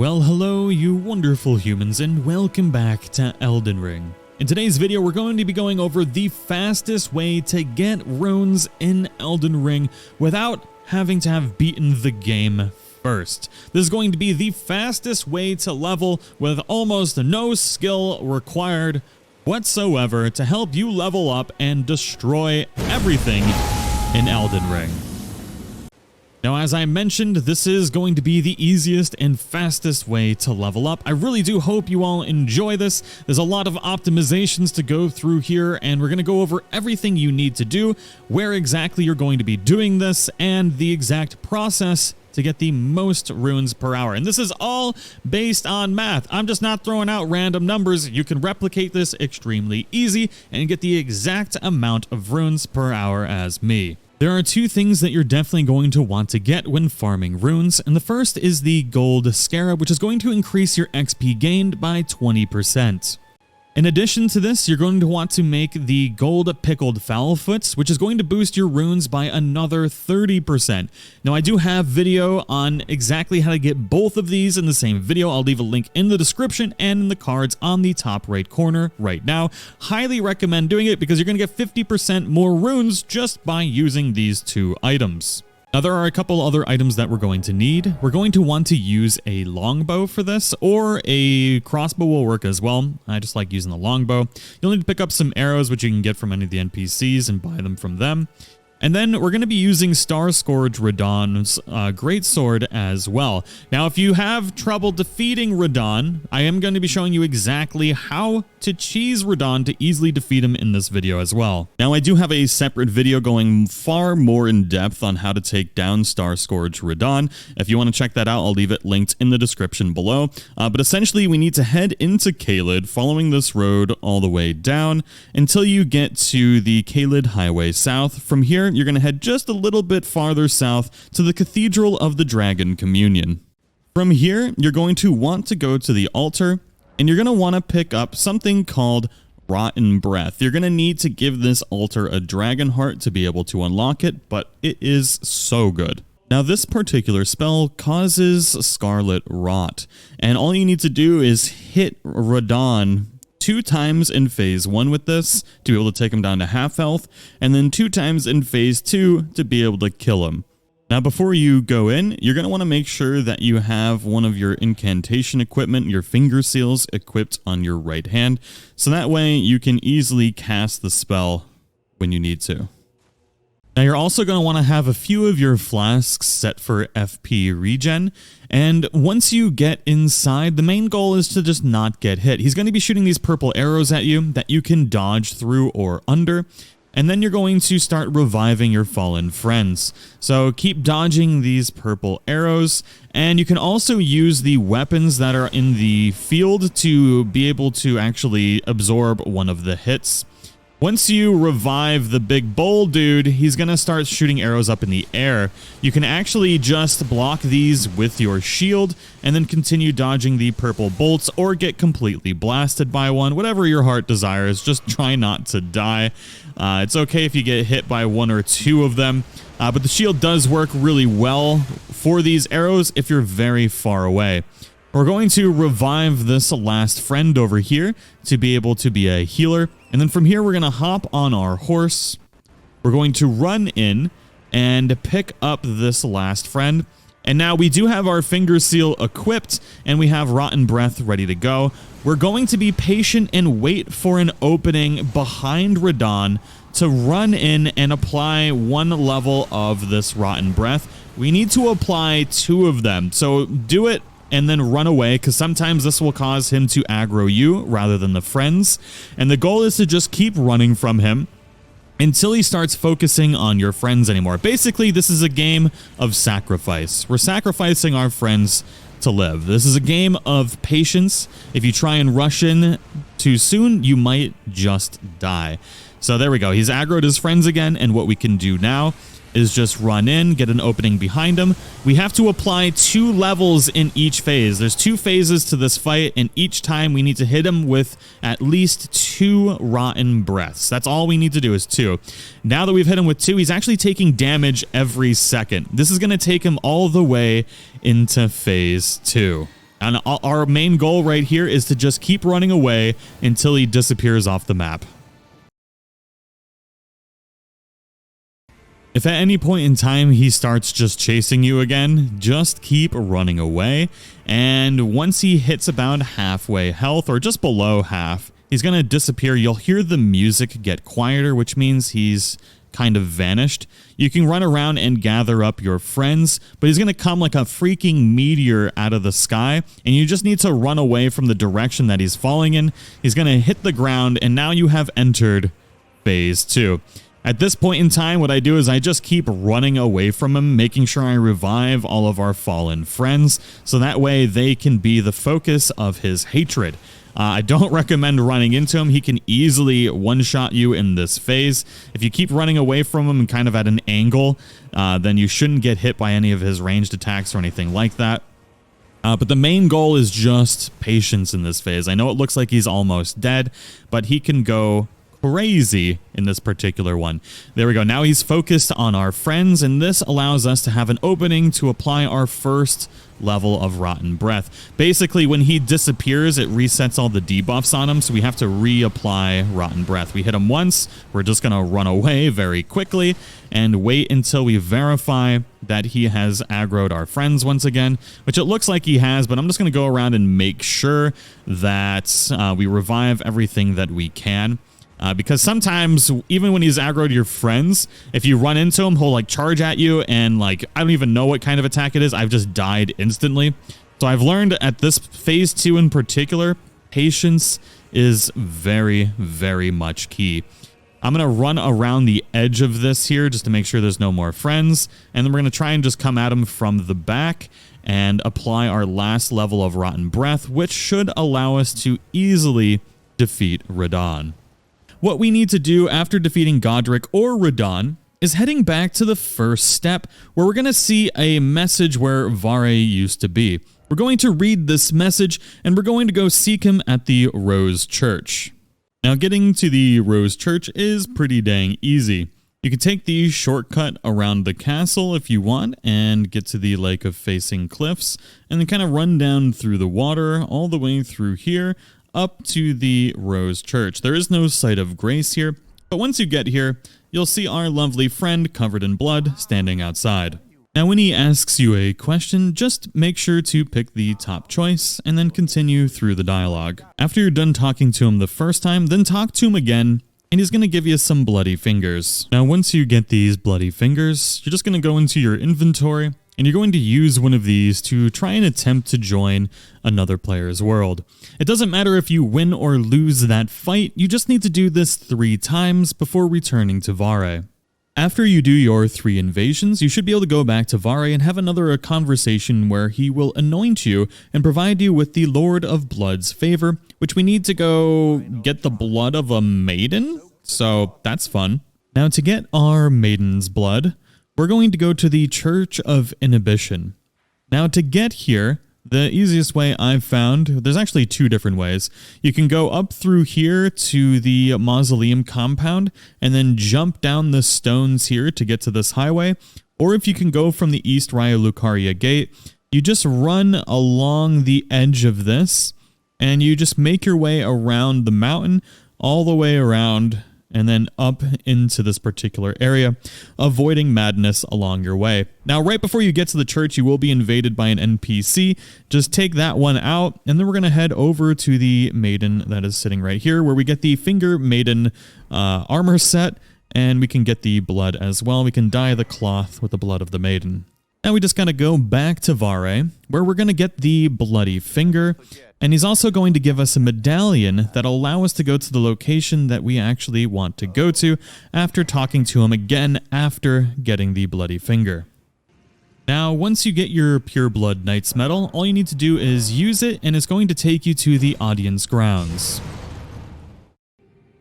Well, hello you wonderful humans, and welcome back to Elden Ring. In today's video, we're going to be going over the fastest way to get runes in Elden Ring without having to have beaten the game first. This is going to be the fastest way to level with almost no skill required whatsoever to help you level up and destroy everything in Elden Ring. Now, as I mentioned, this is going to be the easiest and fastest way to level up. I really do hope you all enjoy this. There's a lot of optimizations to go through here, and we're going to go over everything you need to do, where exactly you're going to be doing this, and the exact process to get the most runes per hour. And this is all based on math. I'm just not throwing out random numbers. You can replicate this extremely easy and get the exact amount of runes per hour as me. There are two things that you're definitely going to want to get when farming runes, and the first is the gold scarab, which is going to increase your XP gained by 20%. In addition to this, you're going to want to make the gold pickled foulfoots, which is going to boost your runes by another 30%. Now, I do have video on exactly how to get both of these in the same video. I'll leave a link in the description and in the cards on the top right corner right now. Highly recommend doing it because you're going to get 50% more runes just by using these two items. Now, there are a couple other items that we're going to need. We're going to want to use a longbow for this, or a crossbow will work as well. I just like using the longbow. You'll need to pick up some arrows, which you can get from any of the NPCs and buy them from them. And then we're going to be using Star Scourge Radahn's great sword as well. Now, if you have trouble defeating Radahn, I am going to be showing you exactly how to cheese Radahn to easily defeat him in this video as well. Now, I do have a separate video going far more in depth on how to take down Star Scourge Radahn. If you want to check that out, I'll leave it linked in the description below. But essentially, we need to head into Caelid, following this road all the way down until you get to the Caelid Highway South. From here, you're going to head just a little bit farther south to the Cathedral of the Dragon Communion. From here, you're going to want to go to the altar, and you're going to want to pick up something called Rotten Breath. You're going to need to give this altar a dragon heart to be able to unlock it, but it is so good. Now, this particular spell causes Scarlet Rot, and all you need to do is hit Radahn 2 times in phase 1 with this to be able to take him down to half health, and then 2 times in phase 2 to be able to kill him. Now, before you go in, you're going to want to make sure that you have one of your incantation equipment, your finger seals, equipped on your right hand, so that way you can easily cast the spell when you need to. Now, you're also going to want to have a few of your flasks set for FP regen, and once you get inside, the main goal is to just not get hit. He's going to be shooting these purple arrows at you that you can dodge through or under, and then you're going to start reviving your fallen friends. So keep dodging these purple arrows, and you can also use the weapons that are in the field to be able to actually absorb one of the hits. Once you revive the big bull dude, he's going to start shooting arrows up in the air. You can actually just block these with your shield and then continue dodging the purple bolts or get completely blasted by one. Whatever your heart desires, just try not to die. It's okay if you get hit by 1 or 2 of them, but the shield does work really well for these arrows if you're very far away. We're going to revive this last friend over here to be able to be a healer. And then from here, we're going to hop on our horse. We're going to run in and pick up this last friend. And now we do have our finger seal equipped, and we have Rotten Breath ready to go. We're going to be patient and wait for an opening behind Radahn to run in and apply 1 level of this Rotten Breath. We need to apply 2 of them. So do it and then run away, because sometimes this will cause him to aggro you rather than the friends. And the goal is to just keep running from him until he starts focusing on your friends anymore. Basically, this is a game of sacrifice. We're sacrificing our friends to live. This is a game of patience. If you try and rush in too soon, you might just die. So there we go. He's aggroed his friends again, and what we can do now is just run in, get an opening behind him. We have to apply 2 levels in each phase. There's 2 phases to this fight, and each time we need to hit him with at least 2 rotten breaths. That's all we need to do is 2. Now that we've hit him with 2, he's actually taking damage every second. This is going to take him all the way into phase 2. And our main goal right here is to just keep running away until he disappears off the map. If at any point in time he starts just chasing you again, just keep running away. And once he hits about halfway health or just below half, he's going to disappear. You'll hear the music get quieter, which means he's kind of vanished. You can run around and gather up your friends, but he's going to come like a freaking meteor out of the sky, and you just need to run away from the direction that he's falling in. He's going to hit the ground, and now you have entered phase 2. At this point in time, what I do is I just keep running away from him, making sure I revive all of our fallen friends, so that way they can be the focus of his hatred. I don't recommend running into him. He can easily one-shot you in this phase. If you keep running away from him and kind of at an angle, then you shouldn't get hit by any of his ranged attacks or anything like that. But the main goal is just patience in this phase. I know it looks like he's almost dead, but he can go crazy in this particular one. There we go. Now he's focused on our friends, and this allows us to have an opening to apply our first level of Rotten Breath. Basically, when he disappears, it resets all the debuffs on him, so we have to reapply Rotten Breath. We hit him once, we're just going to run away very quickly and wait until we verify that he has aggroed our friends once again, which it looks like he has, but I'm just going to go around and make sure that we revive everything that we can. Because sometimes, even when he's aggroed your friends, if you run into him, he'll like charge at you, and like, I don't even know what kind of attack it is. I've just died instantly. So I've learned at this phase 2 in particular, patience is very, very much key. I'm going to run around the edge of this here just to make sure there's no more friends. And then we're going to try and just come at him from the back and apply our last level of Rotten Breath, which should allow us to easily defeat Radon. What we need to do after defeating Godric or Radon is heading back to the first step, where we're going to see a message where Vare used to be. We're going to read this message, and we're going to go seek him at the Rose Church. Now, getting to the Rose Church is pretty dang easy. You can take the shortcut around the castle if you want and get to the Lake of Facing Cliffs, and then kind of run down through the water all the way through here, up to the Rose Church. There is no site of grace here, but once you get here, you'll see our lovely friend covered in blood standing outside. Now, when he asks you a question, just make sure to pick the top choice and then continue through the dialogue. After you're done talking to him the first time, then talk to him again, and he's going to give you some bloody fingers. Now, once you get these bloody fingers, you're just going to go into your inventory, and you're going to use one of these to try and attempt to join another player's world. It doesn't matter if you win or lose that fight, you just need to do this 3 times before returning to Vare. After you do your 3 invasions, you should be able to go back to Vare and have another conversation where he will anoint you and provide you with the Lord of Blood's favor, which we need to go get the blood of a maiden, so that's fun. Now, to get our maiden's blood, we're going to go to the Church of Inhibition. Now, to get here, the easiest way I've found, there's actually 2 different ways. You can go up through here to the Mausoleum compound and then jump down the stones here to get to this highway. Or if you can go from the East Raya Lucaria gate, you just run along the edge of this and you just make your way around the mountain all the way around and then up into this particular area, avoiding madness along your way. Now, right before you get to the church, you will be invaded by an NPC. Just take that one out, and then we're going to head over to the maiden that is sitting right here, where we get the Finger Maiden armor set, and we can get the blood as well. We can dye the cloth with the blood of the maiden. Now we just got to go back to Vare, where we're going to get the bloody finger, and he's also going to give us a medallion that'll allow us to go to the location that we actually want to go to after talking to him again after getting the bloody finger. Now, once you get your Pure Blood Knight's Medal, all you need to do is use it, and it's going to take you to the audience grounds.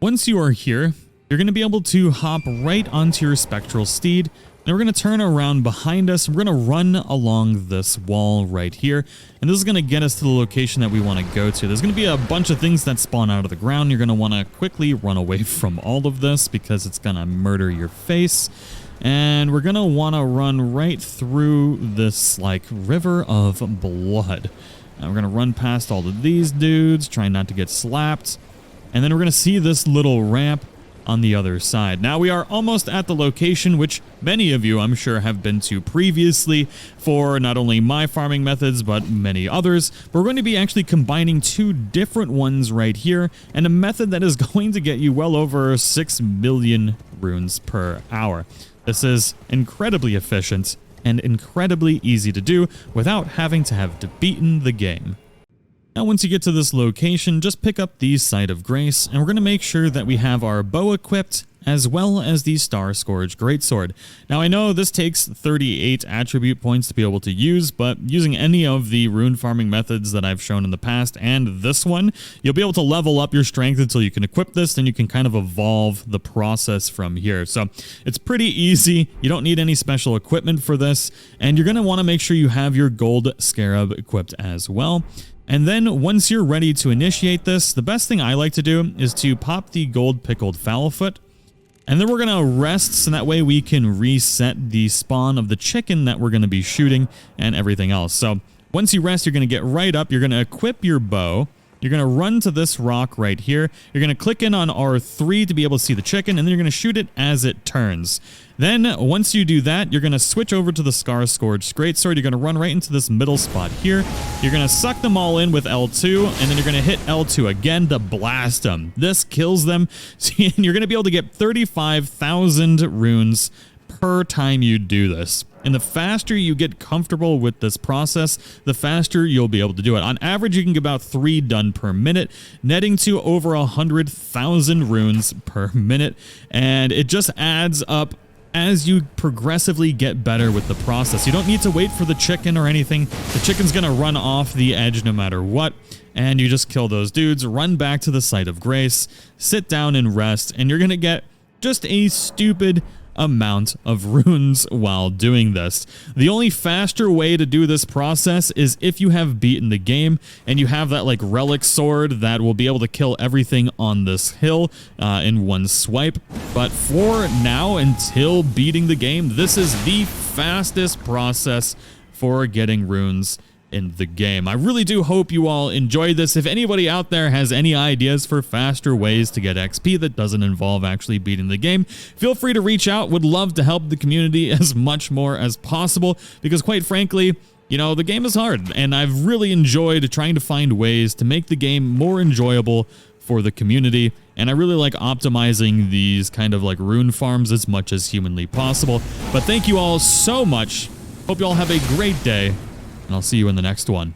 Once you are here, you're going to be able to hop right onto your spectral steed. Now we're going to turn around behind us, and we're going to run along this wall right here, and this is going to get us to the location that we want to go to. There's going to be a bunch of things that spawn out of the ground. You're going to want to quickly run away from all of this because it's going to murder your face, and we're going to want to run right through this like river of blood. We're going to run past all of these dudes, trying not to get slapped. And then we're going to see this little ramp on the other side. Now we are almost at the location which many of you, I'm sure, have been to previously for not only my farming methods, but many others. But we're going to be actually combining two different ones right here, and a method that is going to get you well over 6 million runes per hour. This is incredibly efficient and incredibly easy to do without having to have beaten the game. Now, once you get to this location, just pick up the Site of Grace, and we're going to make sure that we have our bow equipped, as well as the Star Scourge Greatsword. Now, I know this takes 38 attribute points to be able to use, but using any of the rune farming methods that I've shown in the past, and this one, you'll be able to level up your strength until you can equip this, then you can kind of evolve the process from here. So it's pretty easy. You don't need any special equipment for this, and you're going to want to make sure you have your gold scarab equipped as well. And then once you're ready to initiate this, the best thing I like to do is to pop the gold pickled fowlfoot, and then we're going to rest so that way we can reset the spawn of the chicken that we're going to be shooting and everything else. So once you rest, you're going to get right up, you're going to equip your bow, you're going to run to this rock right here, you're going to click in on R3 to be able to see the chicken, and then you're going to shoot it as it turns. Then, once you do that, you're going to switch over to the Star Scourge Greatsword. You're going to run right into this middle spot here. You're going to suck them all in with L2, and then you're going to hit L2 again to blast them. This kills them, and you're going to be able to get 35,000 runes per time you do this. And the faster you get comfortable with this process, the faster you'll be able to do it. On average, you can get about 3 done per minute, netting to over 100,000 runes per minute, and it just adds up as you progressively get better with the process. You don't need to wait for the chicken or anything. The chicken's gonna run off the edge no matter what, and you just kill those dudes, run back to the Site of Grace, sit down and rest, and you're gonna get just a stupid amount of runes while doing this. The only faster way to do this process is if you have beaten the game and you have that like relic sword that will be able to kill everything on this hill in one swipe. But for now, until beating the game, this is the fastest process for getting runes in the game. I really do hope you all enjoyed this. If anybody out there has any ideas for faster ways to get XP that doesn't involve actually beating the game, feel free to reach out. Would love to help the community as much more as possible, because quite frankly, you know, the game is hard, and I've really enjoyed trying to find ways to make the game more enjoyable for the community, and I really like optimizing these kind of like rune farms as much as humanly possible. But thank you all so much. Hope you all have a great day, and I'll see you in the next one.